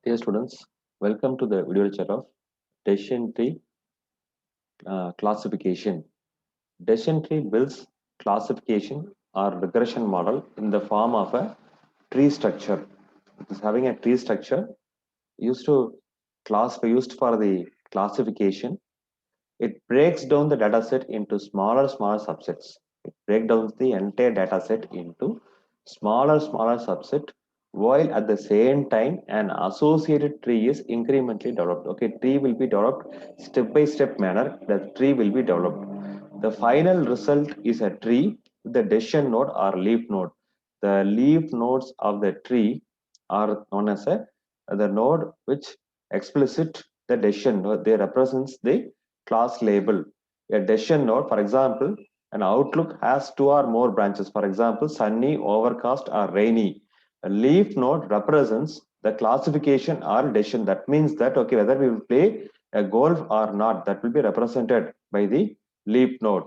Dear students, welcome to the video lecture of decision tree classification. Decision tree builds classification or regression model in the form of a tree structure. It is having a tree structure used for the classification. It breaks down the dataset into smaller subsets. It breaks down the entire dataset into smaller subset, while at the same time an associated tree is incrementally developed. Okay, tree will be developed step by step manner. The tree will be developed. The final result is a tree with the decision node or leaf node. The leaf nodes of the tree are known as the node which explicit the decision node. They represents the class label. A decision node, for example, an outlook has two or more branches. For example, sunny, overcast, or rainy. A leaf node represents the classification or decision. That means that okay, whether we will play a golf or not, that will be represented by the leaf node.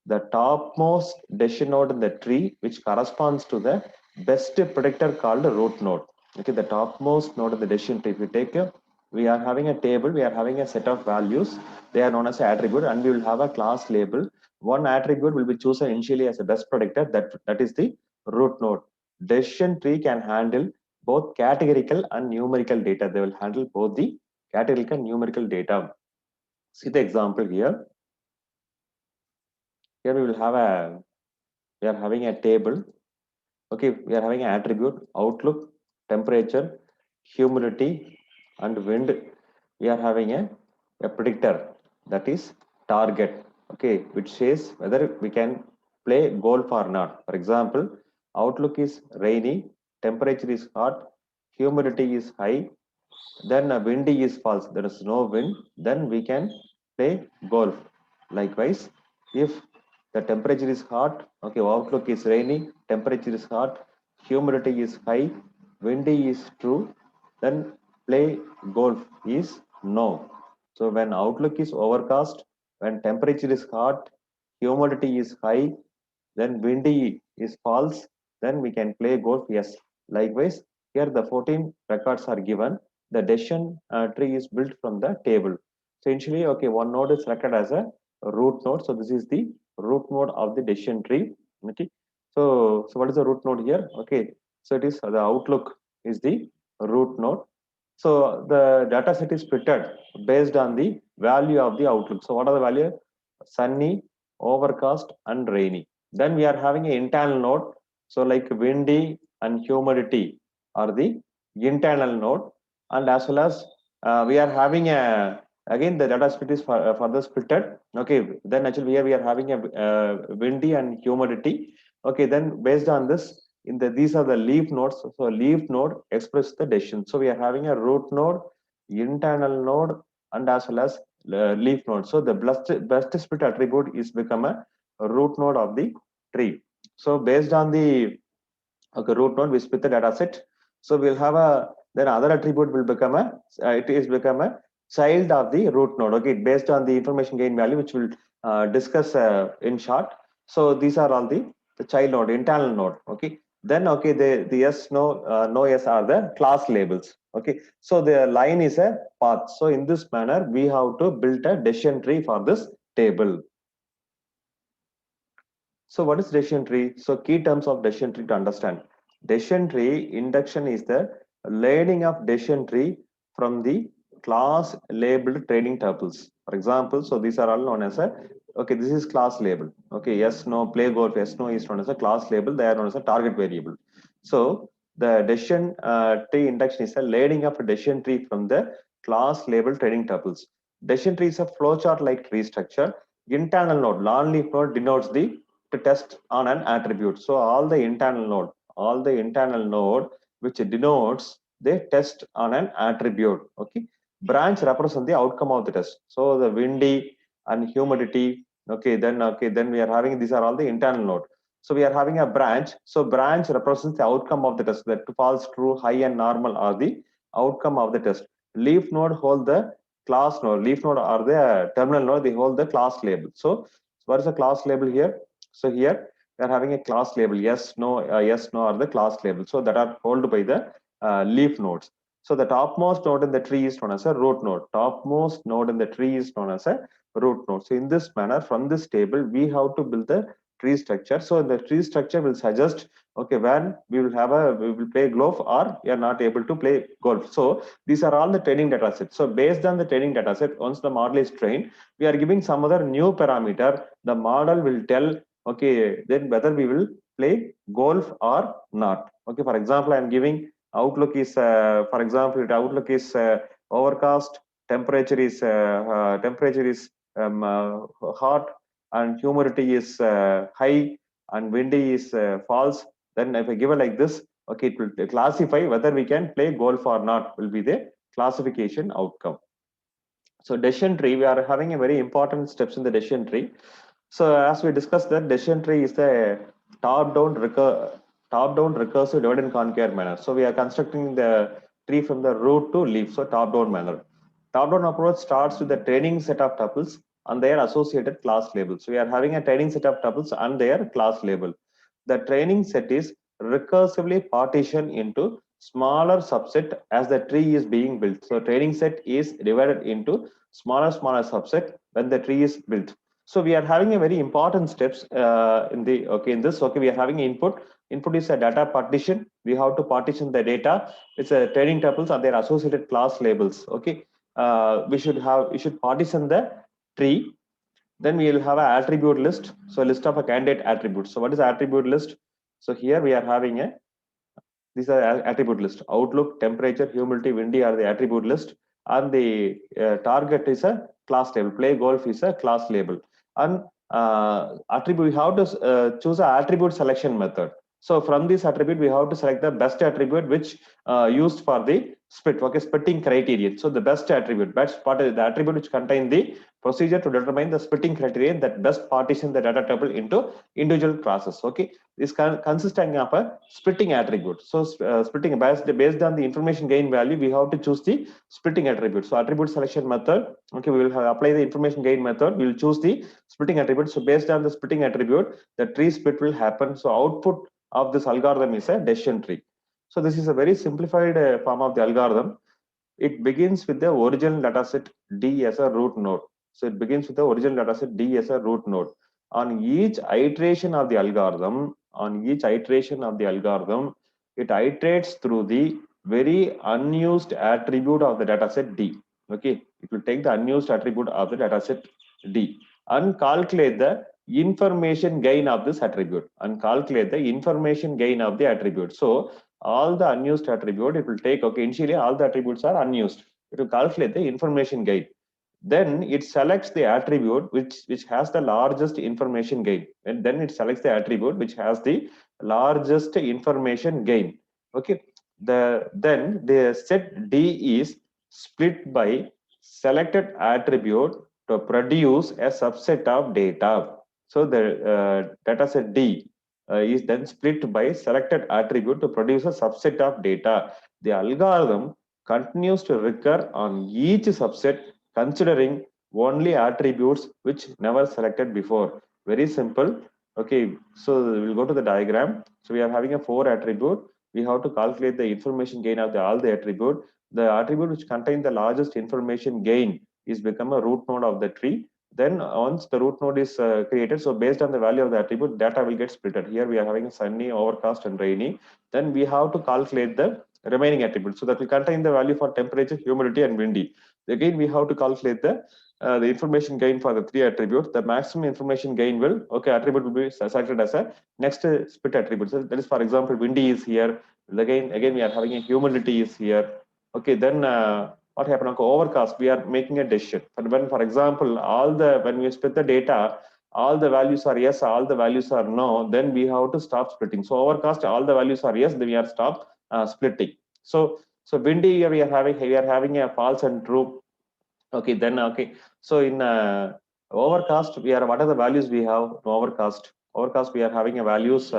The topmost decision node in the tree, which corresponds to the best predictor called root node. Okay, the topmost node in the decision tree. If we take a, we are having a table, we are having a set of values. They are known as attribute, and we will have a class label. One attribute will be chosen initially as a best predictor. That is the root node. Decision tree can handle both categorical and numerical data. They will handle both the categorical and numerical data. See the example here. Here we are having a table. Okay, we are having an attribute, outlook, temperature, humidity, and wind. We are having a predictor, that is target. Okay, which says whether we can play golf or not. For example, outlook is rainy, temperature is hot, humidity is high, then windy is false, there is no wind, then we can play golf. Likewise, if the temperature is hot, okay, outlook is rainy, temperature is hot, humidity is high, windy is true, then play golf is no. So when outlook is overcast, when temperature is hot, humidity is high, then windy is false, then we can play golf, yes. Likewise, here the 14 records are given. The decision tree is built from the table. So initially, okay, one node is selected as a root node. So this is the root node of the decision tree. Okay. So what is the root node here? Okay. So it is the outlook is the root node. So the data set is splitted based on the value of the outlook. So what are the value? Sunny, overcast, and rainy. Then we are having an internal node. So like windy and humidity are the internal node, and as well as we are having a, again the data split is further splitted. Okay, then actually here we are having a windy and humidity. Okay, then based on this, in the these are the leaf nodes. So leaf node express the decision. So we are having a root node, internal node, and as well as leaf node. So the best split attribute is become a root node of the tree. So based on the okay, root node, we split the data set. So we'll have a, then other attribute will become a, it is become a child of the root node. Okay, based on the information gain value, which we'll discuss in short. So these are all the child node, internal node. Okay, then okay, the yes, no, no, yes are the class labels. Okay, so the line is a path. So in this manner, we have to build a decision tree for this table. So what is decision tree? So key terms of decision tree to understand. Decision tree induction is the learning of decision tree from the class labeled training tuples. For example, so these are all known as a, okay, this is class label. Okay, yes, no, play golf, yes, no is known as a class label. They are known as a target variable. So the decision tree induction is a learning of a decision tree from the class labeled training tuples. Decision tree is a flowchart like tree structure. Internal node, long leaf node denotes the to test on an attribute. So all the internal node which denotes the test on an attribute. Okay, branch represent the outcome of the test. So the windy and humidity. Okay, then we are having, these are all the internal node. So we are having a branch. So branch represents the outcome of the test. That false, true, high, and normal are the outcome of the test. Leaf node hold the class node. Leaf node are the terminal node. They hold the class label. So what is the class label here? So here we are having a class label, yes, no are the class label. So that are held by the leaf nodes. So the topmost node in the tree is known as a root node. Topmost node in the tree is known as a root node. So in this manner, from this table, we have to build the tree structure. So the tree structure will suggest, okay, when we will play golf or we are not able to play golf. So these are all the training data sets. So based on the training data set, once the model is trained, we are giving some other new parameter. The model will tell, okay, then whether we will play golf or not. Okay, for example, I am giving outlook is, for example, outlook is overcast, temperature is hot, and humidity is high, and windy is false. Then if I give it like this, okay, it will classify whether we can play golf or not, will be the classification outcome. So decision tree, we are having a very important steps in the decision tree. So as we discussed, that decision tree is the top-down recursive divide and conquer manner. So we are constructing the tree from the root to leaf. So top-down manner. Top-down approach starts with the training set of tuples and their associated class labels. So we are having a training set of tuples and their class label. The training set is recursively partitioned into smaller subset as the tree is being built. So training set is divided into smaller subset when the tree is built. So we are having a very important steps in this. Okay, we are having input. Input is a data partition. We have to partition the data. It's a training tuples and their associated class labels. Okay, we should partition the tree. Then we will have an attribute list. So list of a candidate attributes. So what is attribute list? So here we are having a, these are attribute list. Outlook, temperature, humidity, windy are the attribute list, and the target is a class label. Play golf is a class label, and attribute, we have to choose an attribute selection method. So from this attribute, we have to select the best attribute which used for the split. Okay, splitting criterion. So the best attribute, best part is the attribute which contain the procedure to determine the splitting criterion that best partition the data table into individual classes. Okay, this consisting of a splitting attribute. So splitting based on the information gain value, we have to choose the splitting attribute. So attribute selection method. Okay, we will apply the information gain method. We will choose the splitting attribute. So based on the splitting attribute, the tree split will happen. So output of this algorithm is a decision tree. So this is a very simplified form of the algorithm. It begins with the original dataset D as a root node. So it begins with the original dataset D as a root node. On each iteration of the algorithm, it iterates through the very unused attribute of the dataset D. Okay, it will take the unused attribute of the dataset D and calculate the information gain of this attribute So all the unused attribute, it will take, okay, initially all the attributes are unused. It will calculate the information gain. Then it selects the attribute which has the largest information gain. And then it selects the attribute which has the largest information gain. Okay. Then the set D is split by selected attribute to produce a subset of data. So the data set D is then split by selected attribute to produce a subset of data. The algorithm continues to recur on each subset considering only attributes which never selected before. Very simple. Okay, so we'll go to the diagram. So we are having a 4 attribute. We have to calculate the information gain of all the attribute. The attribute which contain the largest information gain is become a root node of the tree. Then once the root node is created, so based on the value of the attribute, data will get splitted. Here we are having sunny, overcast, and rainy. Then we have to calculate the remaining attributes. So that will contain the value for temperature, humidity, and windy. Again, we have to calculate the information gain for the 3 attributes. The maximum information gain will, okay, attribute will be selected as a next split attribute. So that is, for example, windy is here. Again, we are having a humidity is here. Okay, then what happened? Okay, overcast, we are making a decision. But when, for example, when we split the data, all the values are yes, all the values are no, then we have to stop splitting. So overcast, all the values are yes, then we are stop splitting. So windy, we are having a false and true. Okay, then okay. So in overcast, what are the values we have? Overcast, we are having a values.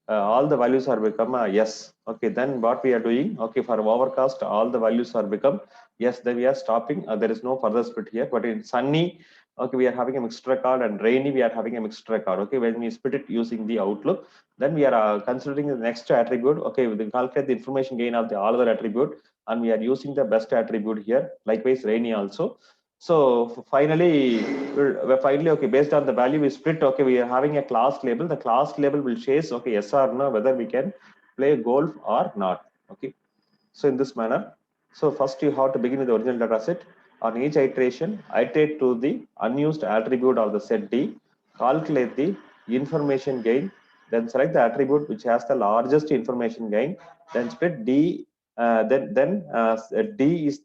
All the values are become yes. Okay, then what we are doing? Okay, for overcast, all the values are become yes. Then we are stopping. There is no further split here. But in sunny, Okay, we are having a mixed record, and rainy we are having a mixed record. Okay, when we split it using the outlook, then we are considering the next attribute. Okay, we will calculate the information gain of the all other attribute, and we are using the best attribute here. Likewise, rainy also. So finally, finally, okay, based on the value we split, okay, we are having a class label. The class label will chase, okay, yes or no, whether we can play golf or not. Okay, so in this manner, so first you have to begin with the original data set. On each iteration, iterate to the unused attribute of the set D, calculate the information gain, then select the attribute which has the largest information gain, then split D. D is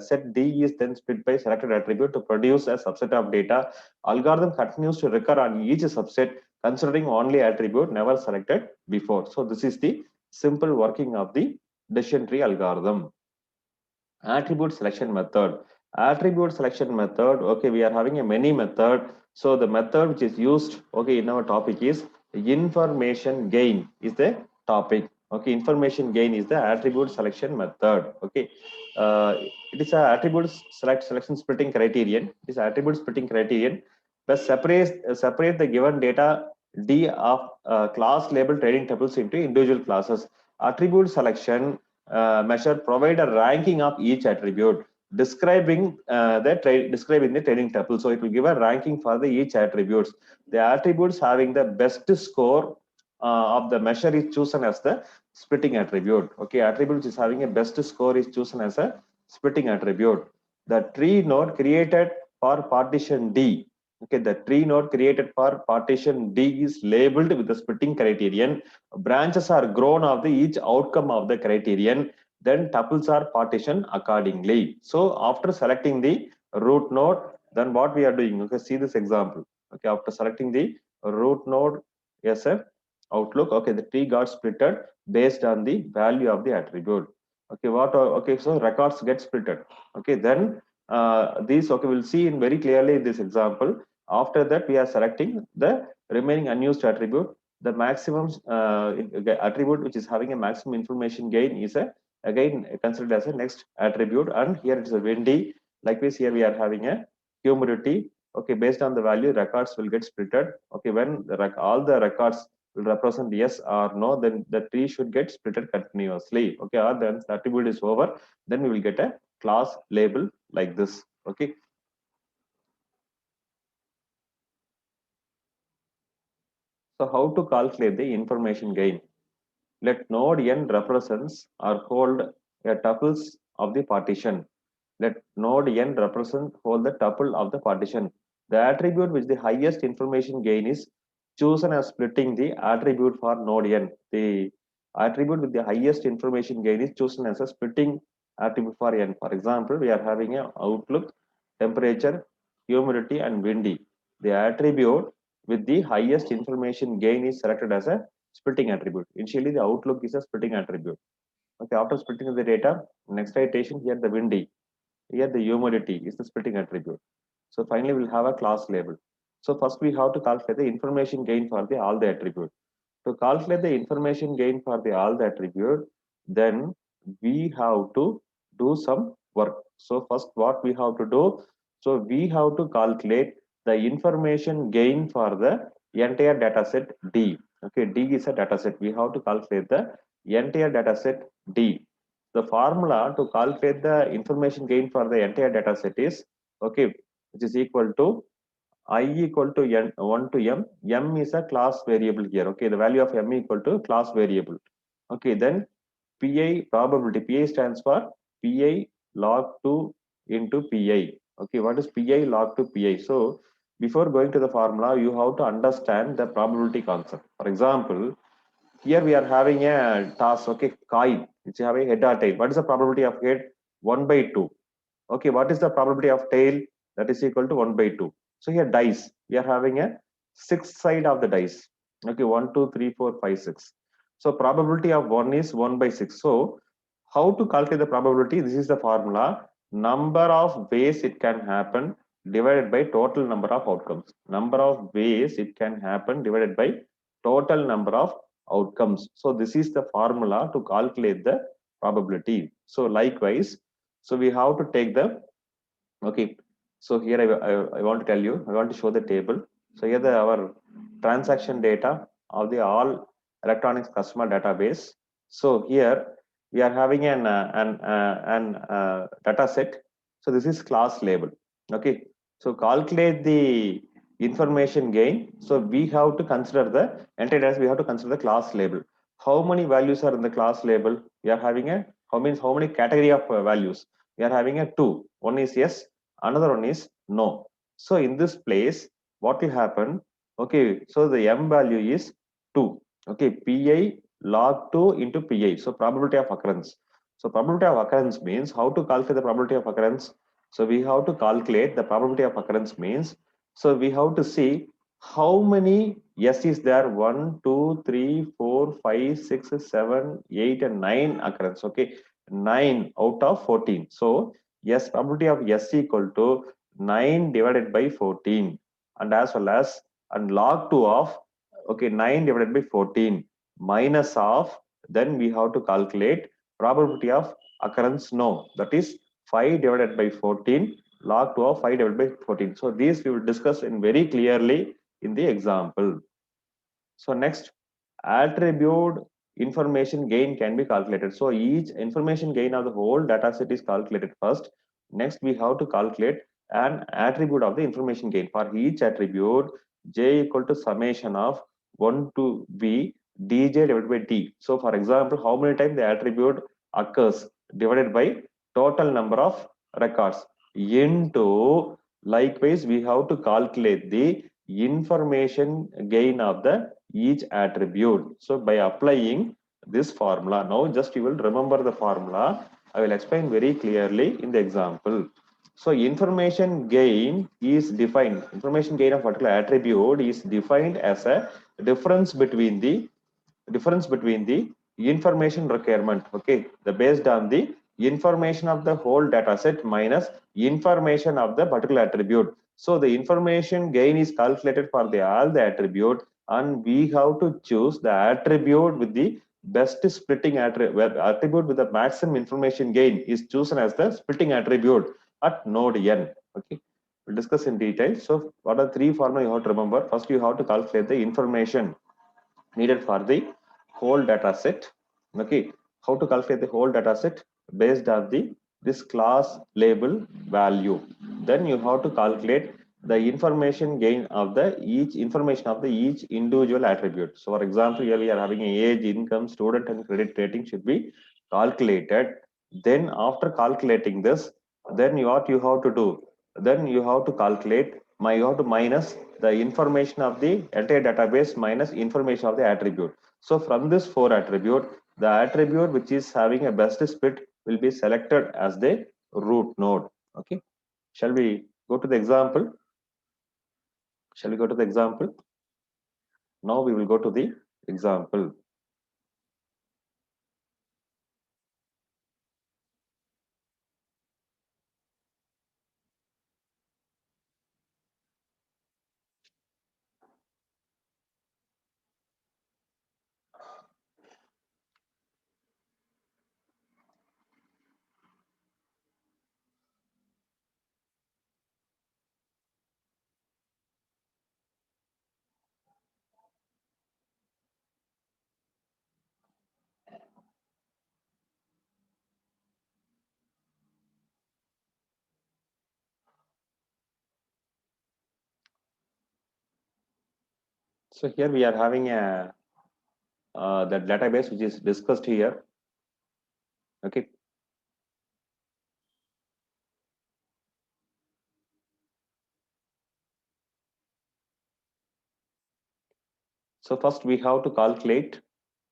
set D is then split by selected attribute to produce a subset of data. Algorithm continues to recur on each subset, considering only attribute never selected before. So this is the simple working of the decision tree algorithm. Attribute selection method. Attribute selection method, okay, we are having a many method. So the method which is used, okay, in our topic is information gain is the topic. Okay, information gain is the attribute selection method. Okay, it is a attribute selection splitting criterion. It is attribute splitting criterion. Plus separate the given data D of class label trading tuples into individual classes. Attribute selection measure provide a ranking of each attribute, describing describing the trading tuple. So it will give a ranking for the each attributes. The attributes having the best score of the measure is chosen as the splitting attribute. Okay, attributes is having a best score is chosen as a splitting attribute. The tree node created for partition D. Okay, the tree node created for partition D is labeled with the splitting criterion. Branches are grown of the each outcome of the criterion. Then tuples are partitioned accordingly. So after selecting the root node, then what we are doing? Okay, see this example. Okay, after selecting the root node, yes sir, outlook. Okay, the tree got splitted based on the value of the attribute. Okay, what? Okay, so records get splitted. Okay, then these, okay, we'll see in very clearly in this example. After that, we are selecting the remaining unused attribute. The maximum attribute which is having a maximum information gain is a again considered as a next attribute, and here it is a windy. Likewise, here we are having a humidity. Okay, based on the value, records will get splitted. Okay, when all the records will represent yes or no, then the tree should get splitted continuously. Okay, or then the attribute is over, then we will get a class label like this. Okay. So how to calculate the information gain? Let node n represents or hold a tuples of the partition. Let node n represent hold the tuple of the partition. The attribute with the highest information gain is chosen as splitting the attribute for node n. The attribute with the highest information gain is chosen as a splitting attribute for n. For example, we are having a outlook, temperature, humidity, and windy. The attribute with the highest information gain is selected as a splitting attribute. Initially, the outlook is a splitting attribute. Okay, after splitting the data, next iteration here the windy, here the humidity is the splitting attribute. So finally, we'll have a class label. So first we have to calculate the information gain for the all the attribute. To calculate the information gain for the all the attribute, then we have to do some work. So first what we have to do, so we have to calculate the information gain for the entire data set D. Okay, D is a data set. We have to calculate the entire data set D. The formula to calculate the information gain for the entire data set is, okay, which is equal to I equal to n 1 to m. M is a class variable here. Okay, the value of m equal to class variable. Okay, then pi probability. Pi stands for pi log 2 into pi. Okay, what is pi log to pi? So before going to the formula, you have to understand the probability concept. For example, here we are having a task. Okay, coin. It's having head or tail. What is the probability of head? 1 by 2. Okay, what is the probability of tail? That is equal to 1 by 2. So here dice, we are having a sixth side of the dice. Okay, 1, 2, 3, 4, 5, 6. So probability of 1 is 1 by 6. So how to calculate the probability? This is the formula. Number of ways it can happen divided by total number of outcomes. Number of ways it can happen divided by total number of outcomes. So this is the formula to calculate the probability. So likewise, so we have to take the, okay, So here I want to tell you, I want to show the table. So here our transaction data of the all electronics customer database. So here we are having an data set. So this is class label. Okay. So calculate the information gain. So we have to consider the entity as we have to consider the class label. How many values are in the class label? We are having a how many category of values? We are having a two. One is yes, another one is no. So in this place, what will happen? Okay, so the m value is 2. Okay, pi log 2 into pi. So probability of occurrence. So probability of occurrence means how to calculate the probability of occurrence. So we have to calculate the probability of occurrence means, so we have to see how many yes is there. 1, 2, 3, 4, 5, 6, 7, 8, and 9 occurrence. Okay, 9 out of 14. So yes, probability of yes equal to 9 divided by 14, and as well as and log 2 of, okay, 9 divided by 14 minus of, then we have to calculate probability of occurrence no, that is 5 divided by 14 log 2 of 5 divided by 14. So these we will discuss in very clearly in the example. So next, attribute information gain can be calculated. So each information gain of the whole data set is calculated first. Next, we have to calculate an attribute of the information gain. For each attribute, j equal to summation of 1 to b dj divided by d. So for example, how many times the attribute occurs divided by total number of records into, likewise we have to calculate the information gain of the each attribute. So by applying this formula, now just you will remember the formula. I will explain very clearly in the example. So information gain is defined. Information gain of particular attribute is defined as a difference between the information requirement. Okay, the based on the information of the whole data set minus information of the particular attribute. So the information gain is calculated for the all the attribute, and we have to choose the attribute with the best splitting attribute with the maximum information gain is chosen as the splitting attribute at node n. Okay, we'll discuss in detail. So what are three formula you have to remember? First, you have to calculate the information needed for the whole data set. Okay, how to calculate the whole data set based on the this class label value. Then you have to calculate the information gain of the each information of the each individual attribute. So for example, here we are having a age, income, student, and credit rating should be calculated. Then after calculating this, then what you have to do? Then you have to calculate you have to minus the information of the entire database minus information of the attribute. So from this four attribute, the attribute which is having a best split will be selected as the root node. Okay, shall we go to the example? Shall we go to the example? Now we will go to the example. So here we are having a the database which is discussed here. Okay. So first we have to calculate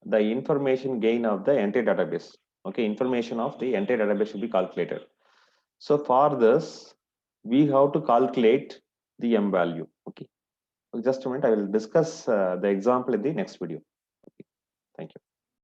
the information gain of the entire database. Okay, information of the entire database should be calculated. So for this, we have to calculate the m value. Okay, just a minute, I will discuss the example in the next video. Okay. Thank you.